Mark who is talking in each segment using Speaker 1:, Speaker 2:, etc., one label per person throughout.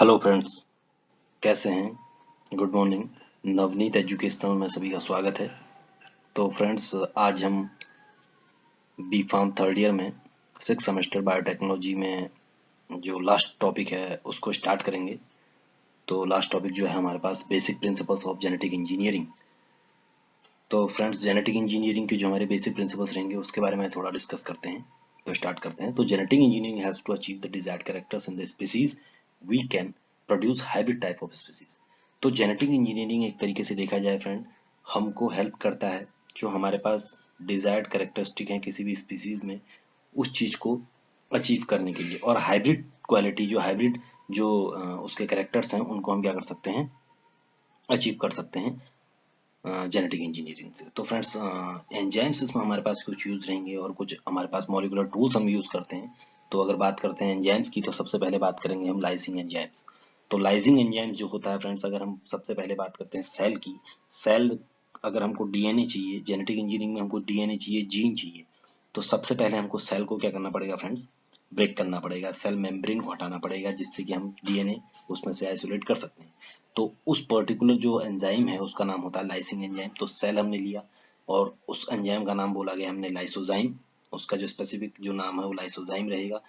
Speaker 1: Hello friends, कैसे हैं? Good morning. Navneet educational में सभी का स्वागत है। तो फ्रेंड्स, आज हम बी फार्म थर्ड ईयर में 6 सेमेस्टर बायोटेक्नोलॉजी में जो लास्ट टॉपिक है उसको स्टार्ट करेंगे। तो लास्ट टॉपिक जो है हमारे पास basic principles of genetic engineering. तो फ्रेंड्स, जेनेटिक इंजीनियरिंग के जो हमारे बेसिक प्रिंसिपल्स रहेंगे उसके बारे में थोड़ा डिस्कस करते हैं। तो स्टार्ट करते हैं। तो genetic engineering has to achieve the desired characters in the species we can produce hybrid type of species. तो जेनेटिक इंजीनियरिंग एक तरीके से देखा जाए फ्रेंड, हमको हेल्प करता है जो हमारे पास डिजायर्ड कैरेक्टरिस्टिक है किसी भी स्पीसीज में, उस चीज को अचीव करने के लिए। और हाइब्रिड क्वालिटी जो उसके कैरेक्टर्स हैं उनको हम क्या कर सकते हैं, अचीव कर सकते हैं जेनेटिक इंजीनियरिंग से। तो फ्रेंड्स, एंजाइम्स इसमें हमारे पास कुछ यूज रहेंगे और कुछ हमारे पास मॉलिक्यूलर टूल्स हम यूज करते हैं। तो अगर बात करते हैं एंजाइम्स की, तो सबसे पहले बात करेंगे हम लाइसिंग एंजाइम्स। तो लाइसिंग एंजाइम्स जो होता है फ्रेंड्स, अगर हम सबसे पहले बात करते हैं सेल की, सेल अगर हमको डीएनए चाहिए, जेनेटिक इंजीनियरिंग में हमको डीएनए चाहिए, जीन चाहिए, तो सबसे पहले हमको सेल को क्या करना पड़ेगा फ्रेंड्स, ब्रेक करना पड़ेगा, सेल मेम्ब्रेन को हटाना पड़ेगा, जिससे कि हम डीएनए उसमें से आइसोलेट कर सकते हैं। तो उस पर्टिकुलर जो एंजाइम है उसका नाम होता है लाइसिंग एंजाइम। तो सेल हमने लिया और उस एंजाइम का नाम बोला गया हमने लाइसोजाइम। उसका जो स्पेसिफिक जो नाम है वो लाइसोजाइम रहेगा।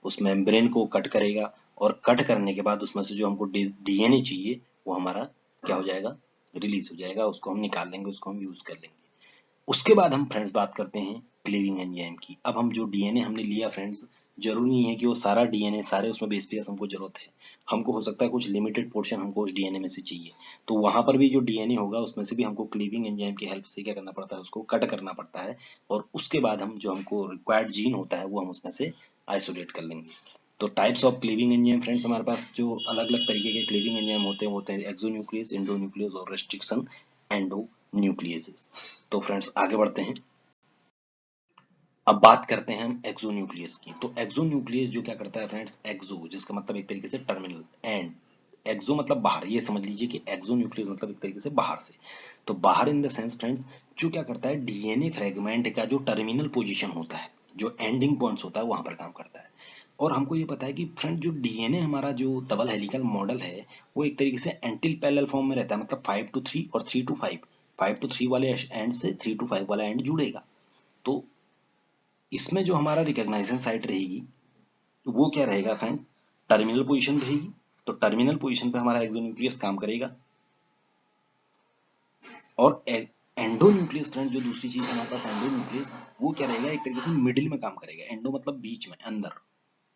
Speaker 1: उस मेम्ब्रेन को कट करेगा और कट करने के बाद उसमें से जो हमको डीएनए चाहिए वो हमारा क्या हो जाएगा, रिलीज हो जाएगा। उसको हम निकाल लेंगे, उसको हम यूज कर लेंगे। उसके बाद हम फ्रेंड्स बात करते हैं क्लीविंग एंजाइम की। अब हम जो डीएनए हमने लिया फ्रेंड्स, जरूरी नहीं है कि वो सारा डीएनए सारे उसमें बेस पेयर्स हमको जरूरत है। हमको हो सकता है कुछ लिमिटेड पोर्शन हमको उस डीएनए में से चाहिए। तो वहां पर भी जो डीएनए होगा उसमें से भी हमको क्लीविंग एंजाइम की हेल्प से क्या करना पड़ता है, उसको कट करना पड़ता है। और उसके बाद हम जो हमको रिक्वायर्ड जीन होता है वो हम उसमें से आइसोलेट कर लेंगे। तो types of cleaving enzyme friends, हमारे पास जो अलग अलग तरीके के क्लीविंग एंजाइम होते हैं वो होते हैं एक्सोन्यूक्लियस, एंडोन्यूक्लियस और रेस्ट्रिक्शन एंडोन्यूक्लियसेस। तो फ्रेंड्स आगे बढ़ते हैं। अब बात करते हैं हम एक्सोन्यूक्लियस की। तो एक्सोन्यूक्लियस जो क्या करता है फ्रेंड्स, एक्सो जिसका मतलब एक तरीके से टर्मिनल, एंड एक्सो मतलब बाहर, ये समझ लीजिए कि एक्सोन्यूक्लियस मतलब एक तरीके से बाहर से। तो बाहर इन द सेंस फ्रेंड्स, जो क्या करता है, डीएनए फ्रेगमेंट का जो टर्मिनल पोजीशन होता है, जो एंडिंग पॉइंट्स होता है वहां पर काम करता है। और हमको ये पता है कि फ्रेंड जो डीएनए हमारा जो डबल हेलिकल मॉडल है वो एक तरीके से एंटिल पैरेलल फॉर्म में रहता है, मतलब 5 to 3 और 3 to 5, 5 to 3 वाले एंड से 3 to 5 वाला एंड जुड़ेगा। तो इसमें जो हमारा रिकॉग्नाइजेशन साइट रहेगी वो क्या रहेगा फ्रेंड, टर्मिनल पोजीशन रहेगी। तो टर्मिनल पोजीशन पे हमारा एक्सोन्यूक्लियस काम करेगा। और एंडोन्यूक्लियस फ्रेंड, जो दूसरी चीज हमारे पास एंडोन्यूक्लियस, वो क्या रहेगा, एक तरीके से मिडिल में काम करेगा। एंडो मतलब बीच में, अंदर,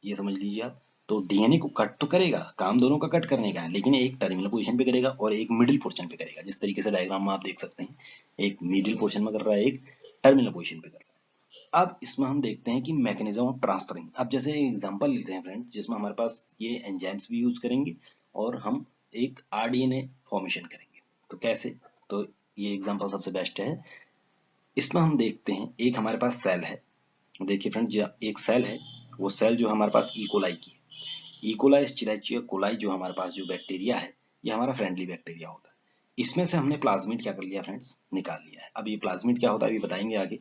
Speaker 1: ये समझ लीजिए आप। तो डीएनए को कट तो करेगा, काम दोनों का कट करने का है, लेकिन एक टर्मिनल पोजीशन पे करेगा और एक मिडिल पोर्शन पे करेगा। जिस तरीके से डायग्राम में आप देख सकते हैं, एक मिडिल पोर्शन में कर रहा है, एक टर्मिनल पोजीशन पे कर रहा है। अब इसमें हम देखते हैं कि मैकेनिज्म ऑफ ट्रांसफरिंग। अब जैसे एग्जांपल लेते हैं फ्रेंड्स, जिसमें हमारे पास ये एंजाइम्स भी यूज करेंगे और हम एक आरडीएनए फॉर्मेशन करेंगे। तो कैसे, तो ये एग्जांपल सबसे बेस्ट है। इसमें हम देखते हैं, एक हमारे पास सेल है। देखिए फ्रेंड, जो एक सेल है, वो सेल जो हमारे पास इकोलाई की है। इकोलाई स्टिराइचिया कोलाई जो हमारे पास जो बैक्टीरिया है, ये हमारा फ्रेंडली बैक्टीरिया होता है। इसमें से हमने प्लाज्मिड क्या कर लिया फ्रेंड्स, निकाल लिया है। अब ये प्लाज्मिड क्या होता है अभी बताएंगे आगे।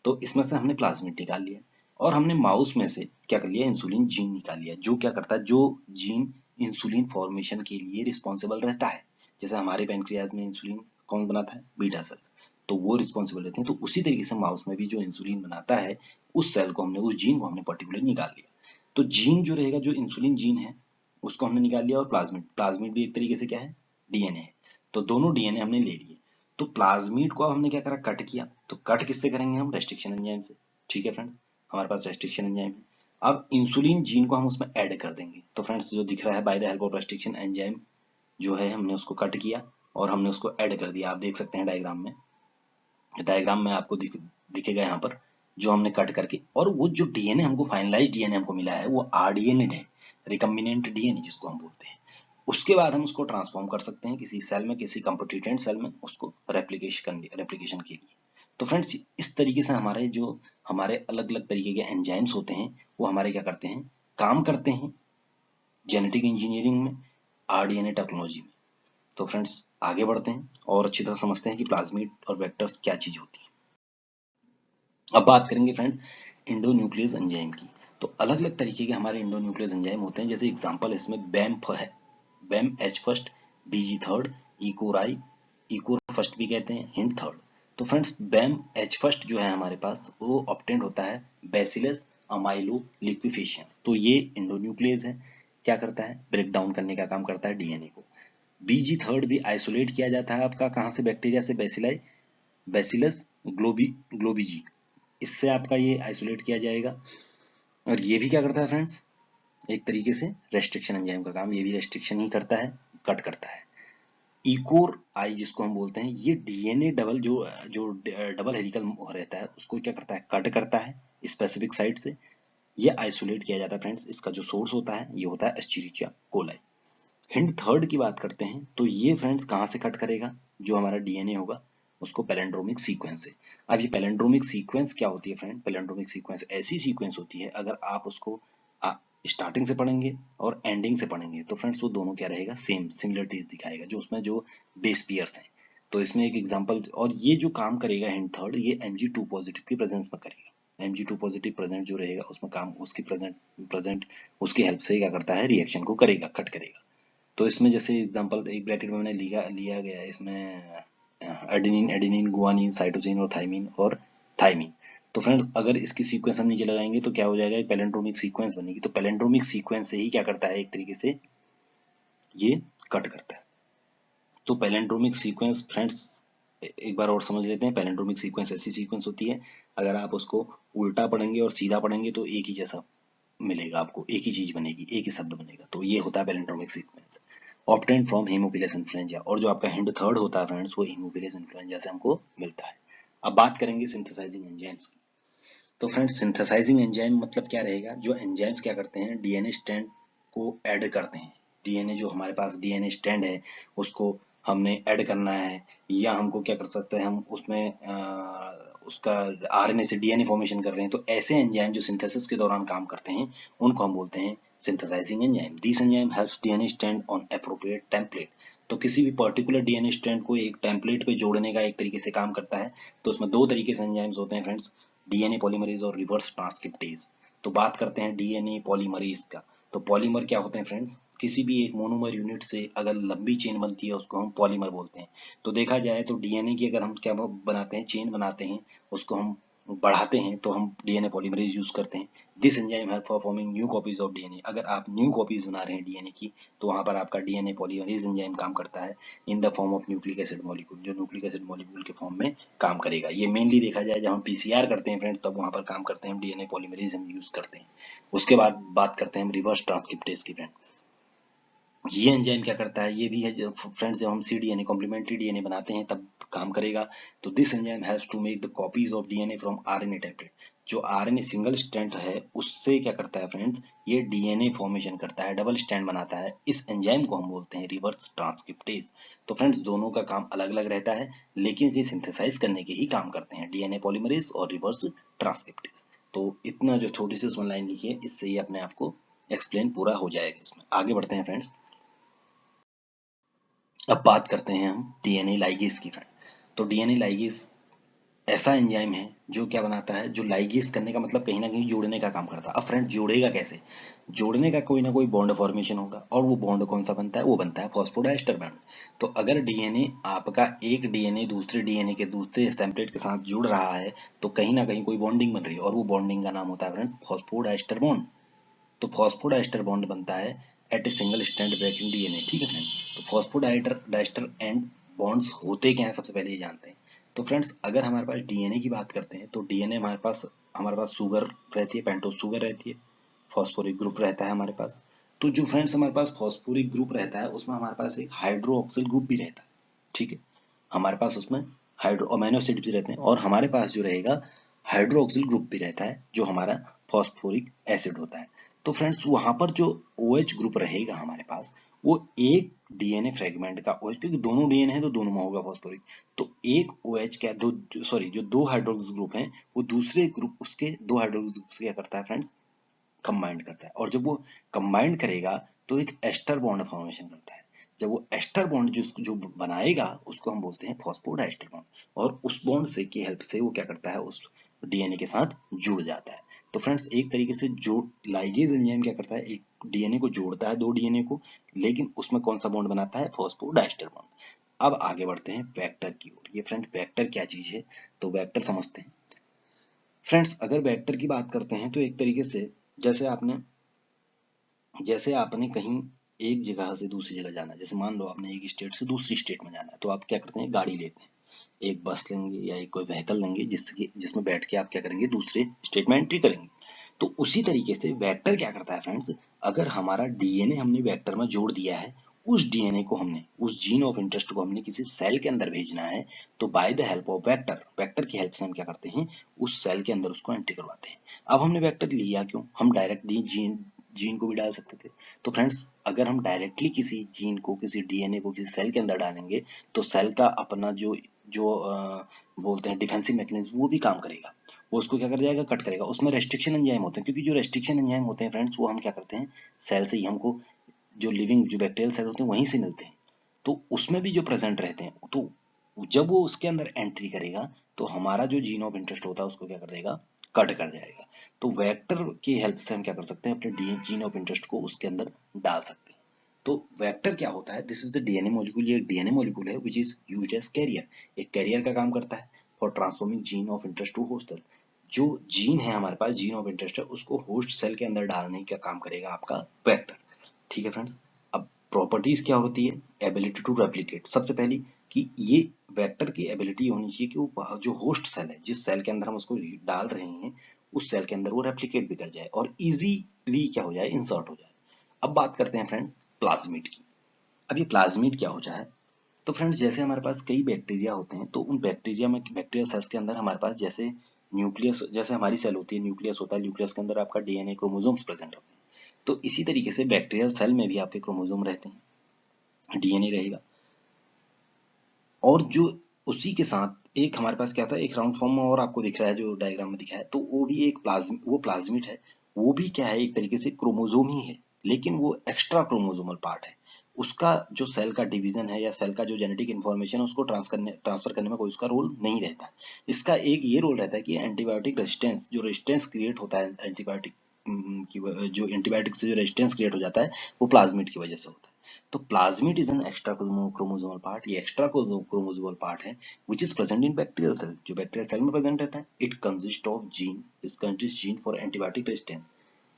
Speaker 1: तो इसमें से हमने प्लाज्मिड निकाल लिया और हमने माउस में से क्या कर लिया, इंसुलिन जीन निकाल लिया। जो क्या करता है, जो जीन इंसुलिन फॉर्मेशन के लिए रिस्पॉन्सिबल रहता है। जैसे हमारे पेनक्रियाज में इंसुलिन कौन बनाता है, बीटा सेल्स, तो वो रिस्पॉन्सिबल रहते हैं। तो उसी तरीके से माउस में भी जो इंसुलिन बनाता है, उस सेल को हमने, उस जीन को हमने पर्टिकुलर निकाल लिया। तो जीन जो रहेगा, जो इंसुलिन जीन है, उसको हमने निकाल लिया। और प्लाज्मिड, प्लाज्मिड भी एक तरीके से क्या है, डीएनए है। तो दोनों डीएनए हमने ले लिए। तो प्लाज्मिड को हमने क्या करा, कट किया। तो कट किससे करेंगे हम, रेस्ट्रिक्शन एंजाइम से। ठीक है फ्रेंड्स, हमारे पास रेस्ट्रिक्शन एंजाइम है। अब इंसुलिन जीन को हम उसमें ऐड कर देंगे। तो फ्रेंड्स, जो दिख रहा है, by the help of restriction enzyme जो है, हमने उसको कट किया और हमने उसको ऐड कर दिया। आप देख सकते हैं डायग्राम में, आपको दिखेगा यहाँ पर, जो हमने कट करके। और वो जो डीएनए हमको, फाइनलाइज डीएनए हमको मिला है, वो आरडीएनए है, रिकम्बिनेंट डीएनए जिसको हम बोलते हैं। उसके बाद हम उसको ट्रांसफॉर्म कर सकते हैं किसी सेल में, किसी कंपोटिटेंट सेल में, उसको रेप्लिकेशन के लिए। तो फ्रेंड्स, इस तरीके से हमारे जो हमारे अलग अलग तरीके के एंजाइम्स होते हैं वो हमारे क्या करते हैं, काम करते हैं जेनेटिक इंजीनियरिंग में, आरडीएनए टेक्नोलॉजी में। तो फ्रेंड्स आगे बढ़ते हैं और अच्छी तरह समझते हैं कि प्लाज्मिड और वेक्टर्स क्या चीज होती है। अब बात करेंगे फ्रेंड्स इंडोन्यूक्लियस एंजाइम की। तो अलग अलग तरीके के हमारे इंडोन्यूक्लियस एंजाइम होते हैं। जैसे एग्जांपल इसमें बैम्प है, Bam H first, BG third, EcoRI, EcoR first भी कहते हैं, हिंड थर्ड। तो फ्रेंड्स बेम एच फर्स्ट जो है हमारे पास वो ऑब्टेंड होता है बैसिलस अमाइलो लिक्विफेशियंस। तो ये इंडोन्यूक्लियस है, क्या करता है, ब्रेक डाउन करने का काम करता है डीएनए को। बीजी थर्ड भी आइसोलेट किया जाता है आपका कहाँ से, बैक्टीरिया से, बैसिलाई बैसिलस ग्लोबीजी, इससे आपका ये आइसोलेट किया जाएगा। और ये भी क्या करता है फ्रेंड्स, एक तरीके से रेस्ट्रिक्शन एंजाइम का काम, ये भी रेस्ट्रिक्शन ही करता है, कट करता है। इकोर आई जिसको हम बोलते हैं, ये डीएनए डबल जो जो डबल हेलिकल रहता है उसको क्या करता है, कट करता है स्पेसिफिक साइट से, ये आइसोलेट किया जाता है फ्रेंड्स। इसका जो सोर्स होता है ये होता है एस्चेरिचिया कोलाई। हिंड थर्ड की बात करते हैं तो ये फ्रेंड्स कहाँ से कट करेगा, जो हमारा डीएनए होगा उसको पैलेंड्रोमिक सीक्वेंस से। अब ये पैलेंड्रोमिक सीक्वेंस क्या होती है फ्रेंड, पैलेंड्रोमिक सीक्वेंस ऐसी सीक्वेंस होती है अगर आप उसको स्टार्टिंग से पढ़ेंगे और एंडिंग से पढ़ेंगे तो फ्रेंड्स वो दोनों क्या रहेगा, सेम सिमिलरिटीज दिखाएगा, जो उसमें जो बेस पेयर्स हैं। तो इसमें एक एग्जांपल, और ये जो काम करेगा हिंड थर्ड, ये Mg2 पॉजिटिव की प्रेजेंस में करेगा। Mg2 पॉजिटिव प्रेजेंट जो रहेगा उसमें काम उसकी प्रेजेंट उसकी हेल्प से क्या करता है, रिएक्शन को करेगा, कट करेगा। तो इसमें जैसे एग्जांपल एक ब्रैकेट में मैंने लिया गया है इसमें एडेनिन, एडेनिन, गुआनिन, साइटोसिन और थाइमिन और थाइमिन। तो फ्रेंड्स अगर इसकी सीक्वेंस हम नीचे लगाएंगे तो क्या हो जाएगा, एक पैलेंड्रोमिक सीक्वेंस बनेगी। तो पैलेंड्रोमिक सीक्वेंस से ही क्या करता है, एक तरीके से ये कट करता है। तो पैलेंड्रोमिक सीक्वेंस फ्रेंड्स एक बार और समझ लेते हैं। पैलेंड्रोमिक सीक्वेंस ऐसी सीक्वेंस होती है अगर आप उसको उल्टा पढ़ेंगे और सीधा पढ़ेंगे तो एक ही जैसा मिलेगा, आपको एक ही चीज बनेगी, एक ही शब्द बनेगा। तो ये होता है palindromic sequence obtained from Haemophilus influenza. और जो आपका हिंड थर्ड होता है फ्रेंड्स वो हेमोफिलस इन्फ्लुएंजा से हमको मिलता है। अब बात करेंगे सिंथेसाइजिंग एंजाइम्स की। तो फ्रेंड्स सिंथेसाइजिंग एंजाइम मतलब क्या रहेगा, जो एंजाइम्स क्या करते हैं, डीएनए स्ट्रैंड को ऐड करते हैं। डीएनए जो हमारे पास डीएनए स्ट्रैंड है उसको हमने ऐड करना है, या हमको क्या कर सकते हैं, हम उसमें उसका आरएनए से डीएनए फॉर्मेशन कर रहे हैं। तो ऐसे एंजाइम जो सिंथेसिस के दौरान काम करते हैं उनको हम बोलते हैं synthesising enzyme. This enzyme helps DNA strand on appropriate template. तो किसी भी पर्टिकुलर डीएनए स्ट्रैंड को एक टेम्पलेट पे जोड़ने का एक तरीके से काम करता है। तो उसमें दो तरीके से एंजाइम्स होते हैं फ्रेंड्स, डीएनए पॉलीमरेज और रिवर्स ट्रांसक्रिप्टेज। तो बात करते हैं डीएनए पॉलीमरेज का। तो पॉलीमर क्या होते हैं फ्रेंड्स, किसी भी एक मोनोमर यूनिट से अगर लंबी चेन बनती है उसको हम पॉलीमर बोलते हैं। तो देखा जाए तो डीएनए की अगर हम क्या बनाते हैं, चेन बनाते हैं, उसको हम बढ़ाते हैं तो हम डीएनए पॉलीमरेज यूज करते हैं। This enzyme help for forming new copies of DNA. अगर आप न्यू कॉपीज बना रहे हैं डीएनए की तो वहां पर आपका डीएनए पॉलीमरेज एंजाइम काम करता है in the form of nucleic acid molecule, जो न्यूक्लिक एसिड मॉलिक्यूल के फॉर्म में काम करेगा। ये मेनली देखा जाए जब हम पीसीआर करते हैं फ्रेंड्स तब वहां पर काम करते हैं, डीएनए पॉलीमरेज हम यूज करते हैं। उसके बाद बात करते हैं हम रिवर्स ट्रांसक्रिप्टेज की फ्रेंड। ये एंजाइम क्या करता है, ये भी है जब फ्रेंड्स जब हम cDNA कॉम्प्लीमेंट्री डीएनए बनाते हैं तब काम करेगा। तो this enzyme helps to make the copies of DNA from RNA template. जो आरएनए सिंगल स्ट्रैंड है उससे क्या करता है फ्रेंड्स, ये डीएनए फॉर्मेशन करता है, डबल स्ट्रैंड बनाता है। इस एंजाइम को हम बोलते हैं रिवर्स ट्रांसक्रिप्टेज। तो फ्रेंड्स दोनों का काम अलग अलग रहता है लेकिन ये सिंथेसाइज करने के ही काम करते हैं, डीएनए पॉलीमरेज और रिवर्स ट्रांसक्रिप्टेज। तो इतना जो थोड़ी सी उसमें लाइन लिखी है इससे ही अपने आप को एक्सप्लेन पूरा हो जाएगा। इसमें आगे बढ़ते हैं फ्रेंड्स। अब बात करते हैं हम डीएनए लाइगेज की फ्रेंड। तो डीएनए लाइगेज ऐसा एंजाइम है जो क्या बनाता है, जो लाइगेज करने का मतलब कहीं ना कहीं जोड़ने का काम करता है। अब फ्रेंड जोड़ेगा कैसे, जोड़ने का कोई ना कोई बॉन्ड फॉर्मेशन होगा, और वो बॉन्ड कौन सा बनता है, वो बनता है फॉस्फोडाइस्टर बॉन्ड। तो अगर डीएनए आपका एक डीएनए दूसरे डीएनए के दूसरे टेम्पलेट के साथ जुड़ रहा है तो कहीं ना कहीं कोई बॉन्डिंग बन रही है, और वो बॉन्डिंग का नाम होता है फ्रेंड फॉस्फोडाइस्टर बॉन्ड। तो फॉस्फोडाइस्टर बॉन्ड बनता है at a single strand breaking DNA, ठीक है फ्रेंड। तो फॉस्फोडाइस्टर एंड बॉन्ड्स होते क्या हैं सबसे पहले ये जानते हैं। तो फ्रेंड्स अगर हमारे पास डीएनए की बात करते हैं तो डीएनए हमारे पास शुगर रहती है, पेंटोज शुगर रहती है, फॉस्फोरिक ग्रुप रहता है हमारे पास। तो जो फ्रेंड्स हमारे पास फॉस्फोरिक ग्रुप रहता है उसमें हमारे पास एक हाइड्रोक्सिल ग्रुप भी रहता है, ठीक है। हमारे पास उसमें हाइड्रो अमीनो एसिड भी रहते हैं, और हमारे पास जो रहेगा हाइड्रोक्सिल ग्रुप भी रहता है जो हमारा फॉस्फोरिक एसिड होता है। तो फ्रेंड्स वहां पर जो OH ग्रुप रहेगा हमारे पास वो एक डीएनए फ्रेगमेंट का OH, क्योंकि दोनों डीएनए है तो दोनों में होगा फॉस्फोरिक। तो एक OH क्या दो, सॉरी जो दो हाइड्रोक्सिल ग्रुप हैं वो दूसरे ग्रुप उसके दो हाइड्रोक्सिल ग्रुप से क्या करता है फ्रेंड्स, कंबाइंड करता है। और जब वो कंबाइंड करेगा तो एक एस्टर बॉन्ड फॉर्मेशन करता है। जब वो एस्टर बॉन्ड जो बनाएगा उसको हम बोलते हैं फॉस्फोडाइस्टर बॉन्ड, और उस बॉन्ड से की हेल्प से वो क्या करता है, उस डीएनए के साथ जुड़ जाता है। तो फ्रेंड्स एक तरीके से जो लाइगेज एंजाइम क्या करता है, एक डीएनए को जोड़ता है, दो डीएनए को, लेकिन उसमें कौन सा बॉन्ड बनाता है? Phosphodiester bond. अब आगे बढ़ते हैं वेक्टर की ओर। ये फ्रेंड वेक्टर क्या चीज है, तो वेक्टर समझते हैं। फ्रेंड्स अगर वेक्टर की बात करते हैं तो एक तरीके से जैसे आपने कहीं एक जगह से दूसरी जगह जाना है, जैसे मान लो आपने एक स्टेट से दूसरी स्टेट में जाना है, तो आप क्या करते हैं? गाड़ी लेते हैं, एक बस लेंगे या एक कोई व्हीकल लेंगे जिसमें बैठ के आप क्या करेंगे? दूसरे स्टेट में एंट्री करेंगे। तो उसी तरीके से वेक्टर क्या करता है फ्रेंड्स, अगर हमारा डीएनए हमने वेक्टर में जोड़ दिया है, उस डीएनए को हमने, उस जीन ऑफ इंटरेस्ट को हमने किसी सेल के अंदर भेजना है, तो by the help of vector की हेल्प से हम क्या करते हैं? उस सेल के अंदर उसको एंट्री करवाते हैं। अब हमने वेक्टर लिया क्यों? हम डायरेक्टली जीन को भी डाल सकते थे। तो फ्रेंड्स अगर हम डायरेक्टली किसी जीन को, किसी डीएनए को किसी सेल के अंदर डालेंगे, तो सेल का अपना जो जो बोलते हैं डिफेंसिव मैकेनिज्म, वो भी काम करेगा। वो उसको क्या कर जाएगा? कट करेगा। उसमें रेस्ट्रिक्शन एंजाइम होते हैं, क्योंकि जो रेस्ट्रिक्शन एंजाइम होते हैं फ्रेंड्स, वो हम क्या करते हैं? सेल से ही हमको, जो लिविंग जो बैक्टीरियल सेल होते हैं वहीं से मिलते हैं, तो उसमें भी जो प्रेजेंट रहते हैं, तो जब वो उसके अंदर एंट्री करेगा, तो हमारा जो जीन ऑफ इंटरेस्ट होता है उसको क्या कर देगा? कट कर जाएगा। तो वेक्टर की हेल्प से हम क्या कर सकते हैं? अपने जीन ऑफ इंटरेस्ट को उसके अंदर डाल सकते हैं। तो वेक्टर क्या होता है? This is the DNA molecule. ये एक डीएनए मॉलिक्यूल है which is used as carrier. एक कैरियर का काम करता है for transforming gene of interest to host cell. जो जीन है हमारे पास, जीन ऑफ इंटरेस्ट है, उसको होस्ट सेल के अंदर डालने का काम करेगा आपका वेक्टर। ठीक है फ्रेंड्स। अब प्रॉपर्टीज क्या होती है? Ability to replicate. सबसे पहली कि ये वेक्टर की एबिलिटी होनी चाहिए कि वो जो होस्ट सेल है, जिस सेल के अंदर हम उसको डाल रहे हैं, उस सेल के अंदर वो रेप्लिकेट भी कर जाए और इजीली क्या हो जाए? इंसर्ट हो जाए। अब बात करते हैं फ्रेंड प्लाज्मिड की। अब ये प्लाज्मिड क्या होता है? तो फ्रेंड्स जैसे हमारे पास कई बैक्टीरिया होते हैं, तो उन बैक्टीरिया में, बैक्टीरियल सेल्स के अंदर हमारे पास जैसे न्यूक्लियस, जैसे हमारी सेल होती है, न्यूक्लियस होता है, न्यूक्लियस के अंदर आपका डीएनए क्रोमोसोम्स प्रेजेंट होते हैं। तो इसी तरीके से बैक्टीरियल सेल में भी आपके क्रोमोसोम रहते हैं, डीएनए रहेगा, और जो उसी के साथ एक हमारे पास क्या था? एक राउंड फॉर्म में और आपको दिख रहा है जो डायग्राम में दिखा है, तो वो भी एक प्लाज्मिड है। वो भी क्या है? एक तरीके से क्रोमोसोम ही है, लेकिन वो एक्स्ट्रा क्रोमोसोमल पार्ट है। उसका जो सेल का डिवीजन है या सेल का जो जेनेटिक इन्फॉर्मेशन है, उसको ट्रांसफर करने में कोई उसका रोल नहीं रहता है। इसका एक ये रोल रहता है कि एंटीबायोटिक रेजिस्टेंस, जो रेजिस्टेंस क्रिएट होता है एंटीबायोटिक जो एंटीबायोटिक से जो रेजिस्टेंस क्रिएट हो जाता है, वो प्लाज्मिड की वजह से होता है। तो plasmid is an extra chromosomal part. ये एक्स्ट्रा क्रोमोसोमल पार्ट है which is present in bacterial cell, जो बैक्टीरियल सेल में प्रेजेंट रहता है। इट कंसिस्ट ऑफ जीन, इस consist gene for antibiotic resistance.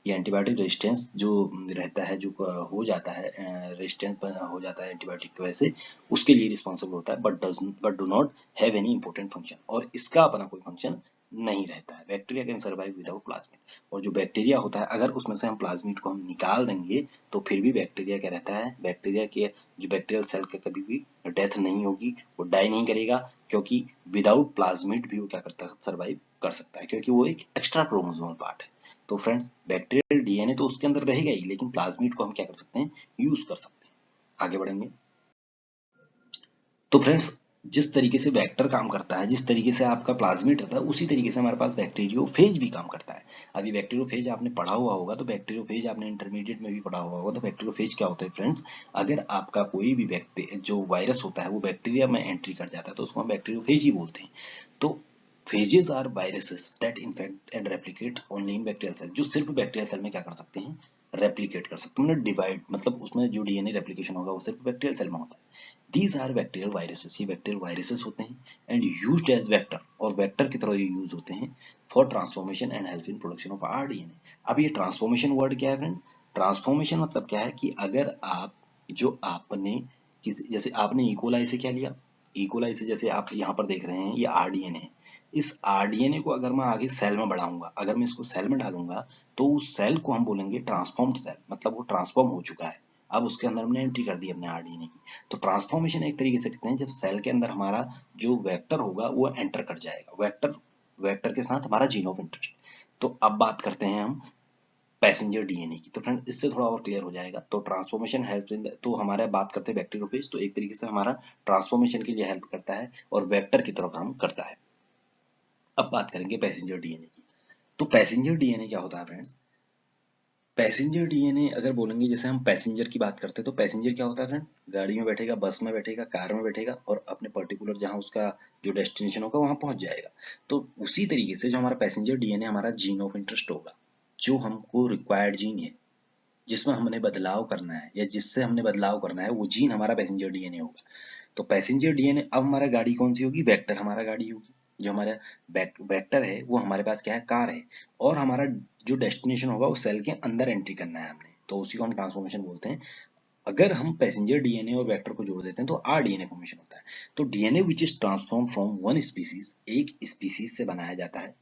Speaker 1: ये एंटीबायोटिक रेजिस्टेंस जो रहता है, जो हो जाता है, रेजिस्टेंस हो जाता है एंटीबायोटिक की वजह से, उसके लिए रिस्पॉन्सिबल होता है, but do not have any important function. और इसका अपना कोई फंक्शन नहीं रहता है। Bacteria can survive without plasmid. और जो बैक्टीरिया होता है, अगर उसमें से हम प्लाज्मिड को हम निकाल देंगे, तो फिर भी बैक्टीरिया क्या रहता है? बैक्टीरिया के जो बैक्टीरियल सेल का कभी भी डेथ नहीं होगी, वो डाई नहीं करेगा, क्योंकि विदाउट प्लाज्मिड भी वो क्या करता है? सर्वाइव कर सकता है, क्योंकि वो एक एक्स्ट्रा क्रोमोसोमल पार्ट है। तो फ्रेंड्स बैक्टीरियल डीएनए तो उसके अंदर रहेगा ही, लेकिन प्लाज्मिड को हम क्या कर सकते हैं? यूज कर सकते हैं। आगे बढ़ेंगे। तो फ्रेंड्स जिस तरीके से वेक्टर काम करता है, जिस तरीके से आपका प्लाज्मिड रहता है, उसी तरीके से हमारे पास बैक्टीरियोफेज भी काम करता है। अभी बैक्टीरियोफेज आपने पढ़ा हुआ होगा, तो बैक्टीरियोफेज आपने इंटरमीडिएट में भी पढ़ा हुआ होगा। तो बैक्टीरियोफेज क्या होता है फ्रेंड्स? अगर आपका कोई भी जो वायरस होता है वो बैक्टीरिया में एंट्री कर जाता है, तो उसको हम बैक्टीरियोफेज ही बोलते हैं। तो phages are viruses that infect and replicate only in bacterial cell, जो सिर्फ बैक्टीरियल सेल में क्या कर सकते हैं? रेप्लिकेट कर सकते हैं, मतलब डिवाइड, मतलब उसमें जो डीएनए रेप्लिकेशन होगा वो सिर्फ बैक्टीरियल सेल में होता है। These are bacterial viruses, ये बैक्टीरियल वायरसेस होते हैं, एंड यूज्ड एज वेक्टर, और वेक्टर की तरह ये यूज होते हैं for transformation and help in production of rDNA. अब ये ट्रांसफॉर्मेशन वर्ड क्या है फ्रेंड? ट्रांसफॉर्मेशन मतलब क्या है कि अगर आप, जो आपने किसी, जैसे आपने इकोलाई से क्या लिया? इकोलाई से जैसे आप यहाँ पर देख रहे हैं, ये आरडीएनए है। इस आरडीएनए को अगर मैं आगे सेल में बढ़ाऊंगा, अगर मैं इसको सेल में डालूंगा, तो उस सेल को हम बोलेंगे ट्रांसफॉर्म्ड सेल, मतलब वो ट्रांसफॉर्म हो चुका है। अब उसके अंदर हमने एंट्री कर दी अपने आरडीएनए की। तो ट्रांसफॉर्मेशन एक तरीके से कहते हैं जब सेल के अंदर हमारा जो वेक्टर होगा वो एंटर कर जाएगा, वेक्टर के साथ हमारा जीन ऑफ इंटरेस्ट। तो अब बात करते हैं हम पैसेंजर डीएनए की। तो फ्रेंड इससे थोड़ा और क्लियर हो जाएगा। तो ट्रांसफॉर्मेशन हेल्प इन, तो हमारे बात करते हैं बैक्टीरियोफेज, तो एक तरीके से हमारा ट्रांसफॉर्मेशन के लिए हेल्प करता है और वेक्टर की तरह काम करता है। अब बात करेंगे पैसेंजर डीएनए की। तो पैसेंजर डीएनए क्या होता है फ्रेंड्स? पैसेंजर डीएनए अगर बोलेंगे, जैसे हम पैसेंजर की बात करते हैं, तो पैसेंजर क्या होता है फ्रेंड? गाड़ी में बैठेगा, बस में बैठेगा, कार में बैठेगा, और अपने पर्टिकुलर जहां उसका जो डेस्टिनेशन होगा वहां पहुंच जाएगा। तो उसी तरीके से जो हमारा पैसेंजर डीएनए, हमारा जीन ऑफ इंटरेस्ट होगा, जो हमको रिक्वायर्ड जीन है, जिसमें हमने बदलाव करना है या जिससे हमने बदलाव करना है वो जीन हमारा पैसेंजर डीएनए होगा। तो पैसेंजर डीएनए, अब हमारा गाड़ी कौन सी होगी? वेक्टर हमारा गाड़ी होगी। जो हमारा वेक्टर है वो हमारे पास क्या है? कार है। और हमारा जो डेस्टिनेशन होगा वो सेल के अंदर एंट्री करना है हमने, तो उसी को हम ट्रांसफॉर्मेशन बोलते हैं। अगर हम पैसेंजर डीएनए और वेक्टर को जोड़ देते हैं तो आरडीएनए फॉर्मेशन होता है। तो DNA which is transform from one species, एक स्पीसीज से बनाया जाता है।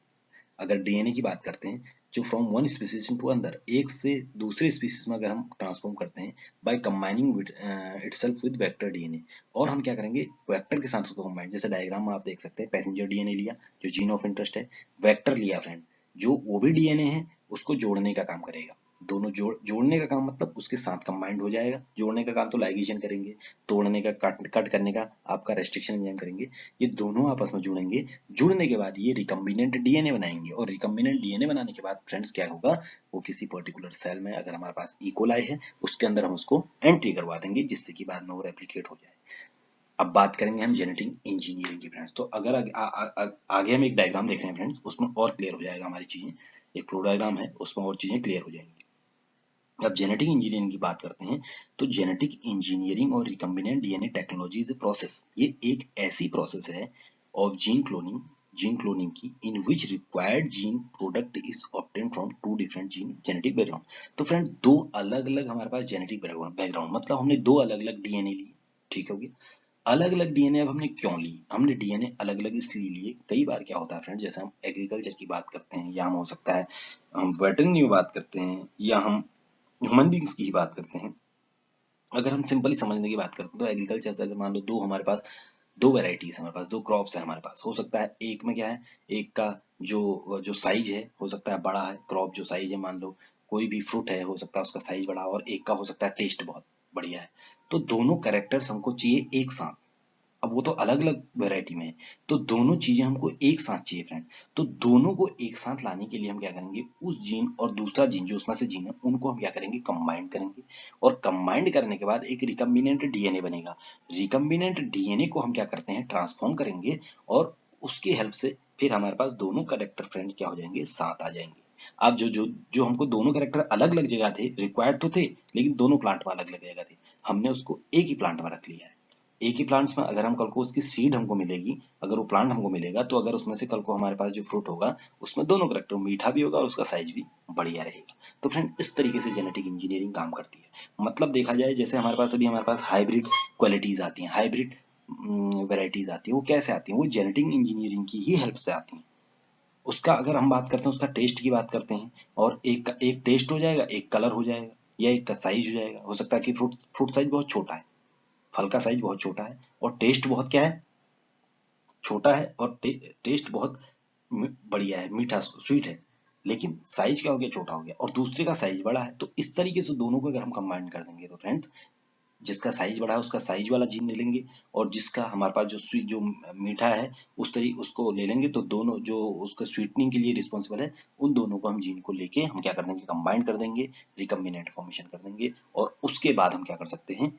Speaker 1: अगर डीएनए की बात करते हैं, जो फ्रॉम वन स्पीसीज टू अंदर, एक से दूसरे स्पीसीज में अगर हम ट्रांसफॉर्म करते हैं by combining itself with vector DNA, और हम क्या करेंगे? वेक्टर के साथ उसको कंबाइन, जैसे डायग्राम में आप देख सकते हैं, पैसेंजर डीएनए लिया जो जीन ऑफ इंटरेस्ट है, वेक्टर लिया फ्रेंड जो वो भी डीएनए है, उसको जोड़ने का काम करेगा। दोनों जोड़ने का काम मतलब उसके साथ कंबाइंड हो जाएगा। जोड़ने का काम तो लाइगेशन करेंगे, तोड़ने का, कट करने का आपका रेस्ट्रिक्शन एंजाइम करेंगे। ये दोनों आपस में जुड़ेंगे, जुड़ने के बाद ये रिकम्बिनेंट डीएनए बनाएंगे, और रिकम्बिनेंट डीएनए बनाने के बाद फ्रेंड्स क्या होगा? वो किसी पर्टिकुलर सेल में, अगर हमारे पास इकोलाई है उसके अंदर हम उसको एंट्री करवा देंगे, जिससे कि बाद में वो रेप्लिकेट हो जाए। अब बात करेंगे हम जेनेटिक इंजीनियरिंग की फ्रेंड्स। तो अगर आगे हम एक डायग्राम देख रहे हैं फ्रेंड्स, उसमें और क्लियर हो जाएगा हमारी चीजें। एक फ्लो डायग्राम है, उसमें और चीजें क्लियर हो जाएंगी। अब जेनेटिक इंजीनियरिंग की बात करते हैं, तो जेनेटिक इंजीनियरिंग और recombinant DNA technology is a process, ये एक ऐसी प्रोसेस है ऑफ जीन क्लोनिंग की, in which required gene product is obtained from two different gene genetic background. तो फ्रेंड दो अलग अलग हमारे पास जेनेटिक बैकग्राउंड, मतलब हमने दो अलग अलग डीएनए लिए, ठीक हो गया। अलग अलग डीएनए अब हमने क्यों ली? हमने डीएनए अलग अलग इसलिए लिए, कई बार क्या होता है फ्रेंड, जैसे हम एग्रीकल्चर की बात करते हैं, या हम हो सकता है हम वेटरनरी में बात करते हैं, या हम ह्यूमन बींग्स की ही बात करते हैं। अगर हम सिंपली समझने की बात करते हैं तो एग्रीकल्चर से, अगर मान लो दो हमारे पास दो वेराइटीज हमारे पास, दो क्रॉप्स है हमारे पास, हो सकता है एक में क्या है, एक का जो जो साइज है हो सकता है बड़ा है, क्रॉप जो साइज है, मान लो कोई भी फ्रूट है, हो सकता है उसका साइज बड़ा, और एक का हो सकता है टेस्ट बहुत बढ़िया है। तो दोनों कैरेक्टर्स हमको चाहिए एक साथ। अब वो तो अलग अलग वैरायटी में है, तो दोनों चीजें हमको एक साथ चाहिए फ्रेंड। तो दोनों को एक साथ लाने के लिए हम क्या करेंगे? उस जीन और दूसरा जीन जो उसमें से जीन है उनको हम क्या करेंगे? कंबाइंड करेंगे। और कंबाइंड करने के बाद एक रिकम्बिनेंट डीएनए बनेगा। रिकम्बिनेंट डीएनए को हम क्या करते हैं? ट्रांसफॉर्म करेंगे, और उसकी हेल्प से फिर हमारे पास दोनों कैरेक्टर फ्रेंड क्या हो जाएंगे? साथ आ जाएंगे। अब जो जो जो हमको दोनों कैरेक्टर अलग अलग जगह थे, रिक्वायर्ड तो थे, लेकिन दोनों प्लांट में अलग अलग जगह थे, हमने उसको एक ही प्लांट में रख लिया है। एक ही प्लांट्स में अगर हम कल को उसकी सीड हमको मिलेगी, अगर वो प्लांट हमको मिलेगा, तो अगर उसमें से कल को हमारे पास जो फ्रूट होगा उसमें दोनों करेक्टर, मीठा भी होगा और उसका साइज भी बढ़िया रहेगा। तो फ्रेंड इस तरीके से जेनेटिक इंजीनियरिंग काम करती है। मतलब देखा जाए, जैसे हमारे पास हाइब्रिड क्वालिटीज आती हैं, हाइब्रिड वेराइटीज आती है, वो कैसे आती हैं? वो जेनेटिक इंजीनियरिंग की ही हेल्प से आती हैं। उसका अगर हम बात करते हैं, उसका टेस्ट की बात करते हैं, और एक का एक टेस्ट हो जाएगा, एक कलर हो जाएगा, या एक का साइज हो जाएगा। हो सकता है कि फ्रूट साइज बहुत छोटा है, फल का साइज बहुत छोटा है, और टेस्ट बहुत क्या है? छोटा है, और टेस्ट बहुत बढ़िया है, मीठा स्वीट है, लेकिन साइज क्या हो गया? छोटा हो गया, और दूसरे का साइज बड़ा है। तो इस तरीके से दोनों को अगर हम कंबाइन कर देंगे तो फ्रेंड्स, जिसका साइज बड़ा है उसका साइज वाला जीन ले लेंगे, और जिसका हमारे पास जो स्वीट जो मीठा है उस तरीके उसको ले लेंगे, तो दोनों जो उसका स्वीटनिंग के लिए रिस्पॉन्सिबल है, उन दोनों को हम जीन को लेके हम क्या कर देंगे? कंबाइन कर देंगे, रिकम्बिनेंट फॉर्मेशन कर देंगे, और उसके बाद हम क्या कर सकते हैं?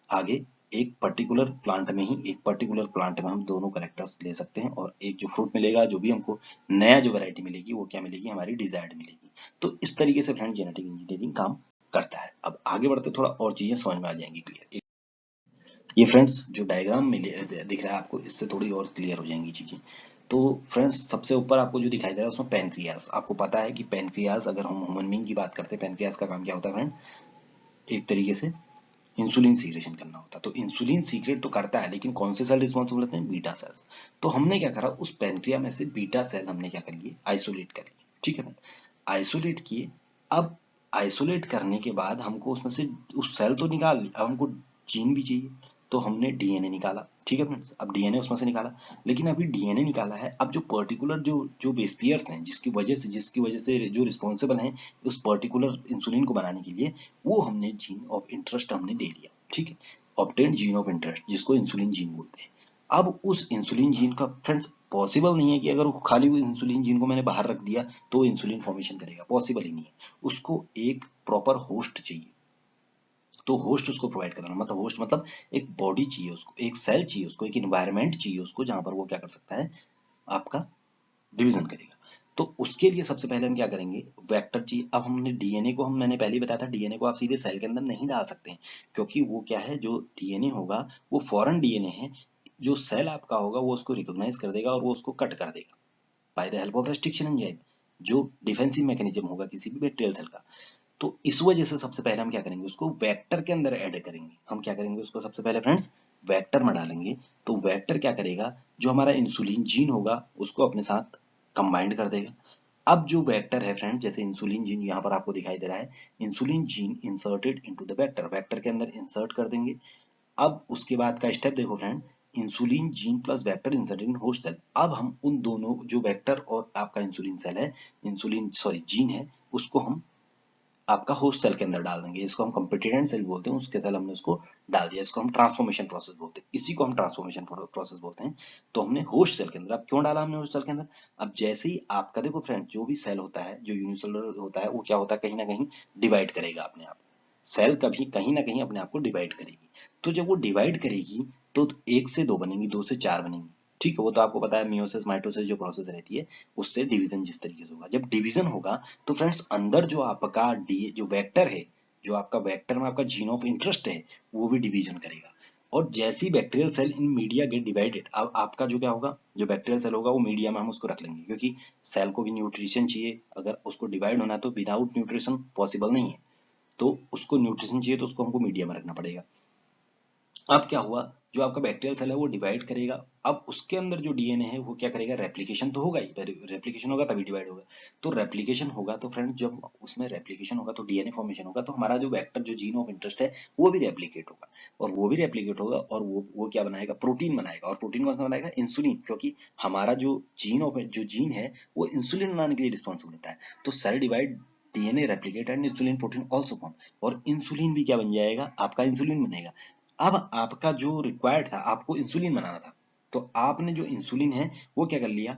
Speaker 1: आगे एक पर्टिकुलर प्लांट में ही, एक पर्टिकुलर प्लांट में हम दोनों करेक्टर्स ले सकते हैं, और एक जो फ्रूट मिलेगा, जो भी हमको नया जो वैरायटी मिलेगी, वो क्या मिलेगी? हमारी डिजायर्ड मिलेगी। तो इस तरीके से फ्रेंड जेनेटिक इंजीनियरिंग काम करता है। अब आगे बढ़ते थोड़ा और चीजें समझ में आ जाएंगी क्लियर। ये फ्रेंड्स जो डायग्राम में दिख रहा है आपको, इससे थोड़ी और क्लियर हो जाएंगी चीजें। तो फ्रेंड्स सबसे ऊपर आपको जो दिखाई दे रहा है उसमें पेनक्रियास, आपको पता है कि पेनक्रियास, अगर हम ह्यूमन बीइंग की बात करते हैं, पेनक्रियास का काम क्या होता है फ्रेंड? एक तरीके से इंसुलिन सीक्रेशन करना होता है। तो इंसुलिन सीक्रेट तो करता है, लेकिन कौन से सेल रिस्पॉन्सिबल होते हैं? Beta cells. तो हमने क्या करा? उस पेनक्रिया में से बीटा सेल हमने क्या कर लिए? आइसोलेट कर लिए, ठीक है। आइसोलेट किए। अब आइसोलेट करने के बाद हमको उसमें से उस सेल तो निकाल ली, अब हमको जीन भी चाहिए, तो हमने डीएनए निकाला, ठीक है फ्रेंड्स। अब डीएनए उसमें से निकाला, लेकिन अभी डीएनए निकाला है, अब जो पर्टिकुलर जो जो बेस पेयर्स हैं, जिसकी वजह से जो रिस्पॉन्सिबल हैं उस पर्टिकुलर इंसुलिन को बनाने के लिए, वो हमने जीन ऑफ इंटरेस्ट हमने ले लिया, ठीक है। ऑब्टेन जीन ऑफ इंटरेस्ट, जिसको इंसुलिन जीन बोलते हैं। अब उस इंसुलिन जीन का फ्रेंड्स पॉसिबल नहीं है कि अगर वो खाली वो इंसुलिन जीन को मैंने बाहर रख दिया तो इंसुलिन फॉर्मेशन करेगा, पॉसिबल ही नहीं है। उसको एक प्रॉपर होस्ट चाहिए, तो होस्ट उसको प्रोवाइड कराना, मतलब होस्ट मतलब एक बॉडी चाहिए उसको, एक सेल चाहिए उसको, एक इन्वायरमेंट चाहिए उसको, जहां पर वो क्या कर सकता है? आपका डिवीजन करेगा। तो उसके लिए सबसे पहले हम क्या करेंगे, वेक्टर चाहिए। अब हमने डीएनए को, मैंने पहले ही बताया था, डीएनए को आप सीधे सेल के अंदर नहीं डाल सकते हैं, क्योंकि वो क्या है, जो डीएनए होगा वो फॉरेन डीएनए है। जो सेल आपका होगा वो उसको रिकॉग्नाइज कर देगा और वो उसको कट कर देगा by the help of restriction enzyme, जो डिफेंसिव मैकेनिज्म होगा किसी भी बैक्टीरियल सेल का। तो इस वजह से सबसे पहले हम क्या करेंगे, उसको वेक्टर के अंदर ऐड करेंगे। हम क्या करेंगे, उसको सबसे पहले फ्रेंड्स वेक्टर में डालेंगे। तो वेक्टर क्या करेगा, जो हमारा इंसुलिन जीन होगा उसको अपने साथ कंबाइंड कर देगा। अब जो वेक्टर है फ्रेंड, जैसे इंसुलिन जीन यहाँ पर आपको दिखाई दे रहा है, insulin gene inserted into the vector, vector के अंदर इंसर्ट कर देंगे। अब उसके बाद का स्टेप देखो friend, insulin gene plus vector inserted in host cell. अब हम उन दोनों, जो वेक्टर और आपका इंसुलिन सेल है, इंसुलिन सॉरी जीन है, उसको हम आपका होस्ट सेल के अंदर डाल देंगे। इसको हम कंपेटिटेंट सेल बोलते हैं, उसके सेल हमने उसको डाल दिया। इसको हम ट्रांसफॉर्मेशन प्रोसेस बोलते हैं, इसी को हम ट्रांसफॉर्मेशन प्रोसेस बोलते हैं। तो हमने होस्ट सेल के अंदर, अब क्यों डाला हमने होस्ट सेल के अंदर, अब जैसे ही आपका देखो फ्रेंड, जो भी सेल होता है, जो यूनिसेलुलर होता है, वो क्या होता है, कहीं ना कहीं डिवाइड करेगा अपने आप। सेल कभी कहीं ना कहीं अपने आप को डिवाइड करेगी। तो जब वो डिवाइड करेगी तो एक से दो बनेंगी, दो से चार बनेंगी, ठीक है। वो तो आपको पता है, मियोसिस माइटोसिस जो प्रोसेस रहती है, उससे डिवीजन जिस तरीके से होगा। जब डिवीजन होगा तो फ्रेंड्स अंदर जो आपका डी जो वेक्टर है, जो आपका वेक्टर में आपका जीन ऑफ इंटरेस्ट है, वो भी डिवीजन करेगा। और जैसी बैक्टीरियल सेल इन मीडिया गेट डिवाइडेड, अब आपका जो क्या होगा, जो बैक्टीरियल सेल होगा वो मीडिया में हम उसको रख लेंगे, क्योंकि सेल को भी न्यूट्रिशन चाहिए। अगर उसको डिवाइड होना है तो विदाउट न्यूट्रिशन पॉसिबल नहीं है, तो उसको न्यूट्रिशन चाहिए, तो उसको हमको मीडिया में रखना पड़ेगा। अब क्या हुआ, जो आपका बैक्टीरियल सेल है वो डिवाइड करेगा। अब उसके अंदर जो डीएनए है वो क्या करेगा, रेप्लिकेशन तो होगा ही, रेप्लिकेशन होगा तभी डिवाइड होगा। तो रेप्लिकेशन होगा तो फ्रेंड, जब उसमें रेप्लिकेशन होगा तो डीएनए फॉर्मेशन होगा, तो हमारा जो वेक्टर, जो जीन ऑफ इंटरेस्ट है, वो भी रेप्लिकेट होगा। और वो भी रेप्लिकेट होगा और वो क्या बनाएगा, प्रोटीन बनाएगा। और प्रोटीन कौन सा बनाएगा, इंसुलिन, क्योंकि हमारा जो जीन है वो इंसुलिन बनाने के लिए रिस्पॉन्सिबल होता है। तो cell divide, DNA replicate and insulin protein also form, और इंसुलिन भी क्या बन जाएगा, आपका इंसुलिन बनेगा। अब आपका जो रिक्वायर्ड था, आपको इंसुलिन बनाना था, तो आपने जो इंसुलिन है वो क्या कर लिया,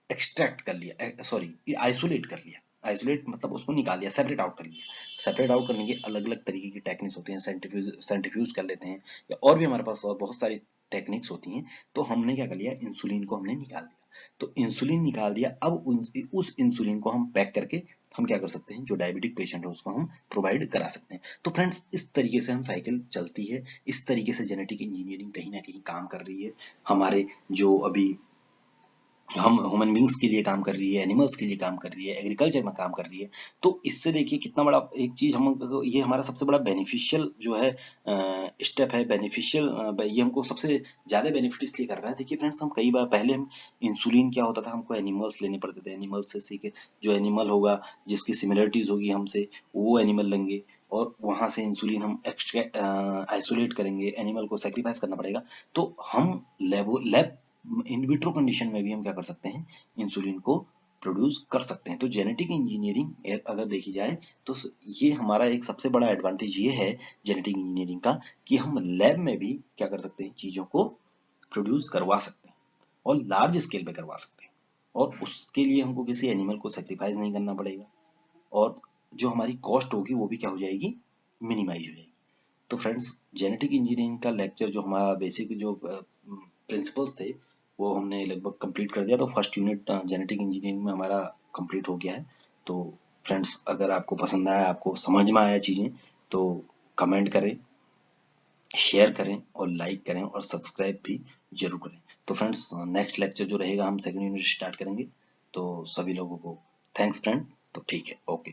Speaker 1: एक्सट्रैक्ट कर लिया, सॉरी आइसोलेट कर लिया। आइसोलेट मतलब उसको निकाल दिया, सेपरेट आउट कर लिया। सेपरेट आउट करने की अलग अलग तरीके की टेक्निक्स होती हैं, सेंट्रीफ्यूज कर लेते हैं, या और भी हमारे पास और बहुत सारी टेक्निक्स होती हैं। तो हमने क्या कर लिया, इंसुलिन को हमने निकाल दिया। तो इंसुलिन निकाल दिया, अब उस इंसुलिन को हम पैक करके हम क्या कर सकते हैं, जो डायबिटिक पेशेंट है उसको हम प्रोवाइड करा सकते हैं। तो फ्रेंड्स, इस तरीके से हम साइकिल चलती है, इस तरीके से जेनेटिक इंजीनियरिंग कहीं ना कहीं काम कर रही है। हमारे जो अभी हम ह्यूमन बींग्स के लिए काम कर रही है, एनिमल्स के लिए काम कर रही है, एग्रीकल्चर में काम कर रही है। तो इससे देखिए कितना बड़ा एक चीज, हम ये हमारा सबसे बड़ा बेनिफिशियल जो है स्टेप है, बेनिफिशियल, ये हमको सबसे ज्यादा बेनिफिट इसलिए कर रहा है। देखिए फ्रेंड्स, हम कई बार पहले हम इंसुलिन क्या होता था, हमको एनिमल्स लेने पड़ते थे, एनिमल्स से सीखे, जो एनिमल होगा जिसकी सिमिलरिटीज होगी हमसे, वो एनिमल लेंगे और वहां से इंसुलिन हम एक्सट्रैक्ट आइसोलेट करेंगे, एनिमल को सेक्रीफाइस करना पड़ेगा। तो हम लैब इन विट्रो कंडीशन में भी हम क्या कर सकते हैं, इंसुलिन को प्रोड्यूस कर सकते हैं। तो जेनेटिक इंजीनियरिंग अगर देखी जाए तो ये हमारा एक सबसे बड़ा एडवांटेज ये है जेनेटिक इंजीनियरिंग का, कि हम लैब में भी क्या कर सकते हैं, चीजों को प्रोड्यूस करवा सकते हैं और लार्ज स्केल पे करवा सकते हैं। और उसके लिए हमको किसी एनिमल को सेक्रीफाइस नहीं करना पड़ेगा, और जो हमारी कॉस्ट होगी वो भी क्या हो जाएगी, मिनिमाइज हो जाएगी। तो फ्रेंड्स, जेनेटिक इंजीनियरिंग का लेक्चर, जो हमारा बेसिक जो प्रिंसिपल्स थे, वो हमने लगभग कंप्लीट कर दिया। तो फर्स्ट यूनिट जेनेटिक इंजीनियरिंग में हमारा कंप्लीट हो गया है। तो फ्रेंड्स, अगर आपको पसंद आया, आपको समझ में आया चीजें, तो कमेंट करें, शेयर करें और लाइक करें और सब्सक्राइब भी जरूर करें। तो फ्रेंड्स, नेक्स्ट लेक्चर जो रहेगा हम सेकंड यूनिट स्टार्ट करेंगे। तो सभी लोगों को थैंक्स फ्रेंड। तो ठीक है, ओके।